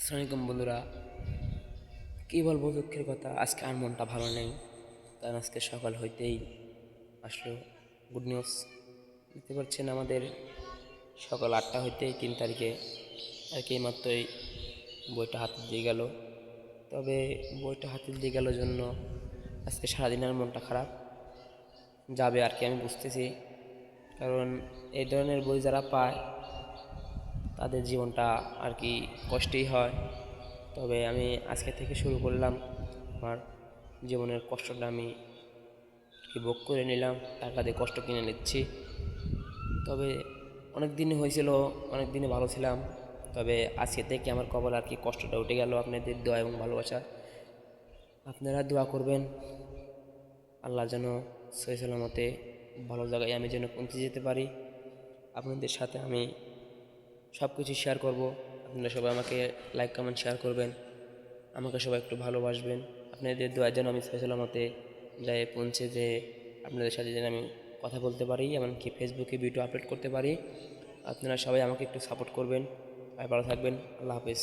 আসসালামু আলাইকুম বন্ধুরা। কী বলবো, দুঃখের কথা, আজকে আর মনটা ভালো নেই। কারণ আজকে সকাল হইতেই আসলো গুড নিউজ। দেখতে পাচ্ছেন, আমাদের সকাল 8টা হইতেই 3 তারিখে আর কি মাত্রই বইটা হাতে দিয়ে গেল। তবে বইটা হাতে দিয়ে গেল জন্য আজকে সারাদিন আর মনটা খারাপ যাবে আর কি, আমি বুঝতেছি। কারণ এই ধরনের বই যারা পায় তাদের জীবনটা আর কি কষ্টেই হয়। তবে আমি আজকে থেকে শুরু করলাম, আমার জীবনের কষ্টটা আমি কি ভোগ করে নিলাম, টাকা দিয়ে কষ্ট কিনে নিচ্ছি। তবে অনেক দিন হয়েছিল, অনেক দিনে ভালো ছিলাম। তবে আজকে থেকে আমার কপাল আর কি কষ্টটা উঠে গেল আপনাদের দোয়া এবং ভালোবাসা। আপনারা দোয়া করবেন আল্লাহ যেন সহি সালামতে ভালো জায়গায় আমি যেন পৌঁছে যেতে পারি। আপনাদের সাথে আমি সব কিছু শেয়ার করব। আপনারা সবাই আমাকে লাইক কমেন্ট শেয়ার করবেন, আমাকে সবাই একটু ভালোবাসবেন। আপনাদের দোয়া যেন আমি সহি সালামতে যাই পৌঁছে, যে আপনাদের সাথে যেন আমি কথা বলতে পারি, এমনকি ফেসবুকে ভিডিও আপলোড করতে পারি। আপনারা সবাই আমাকে একটু সাপোর্ট করবেন। আর ভালো থাকবেন। আল্লাহ হাফেজ।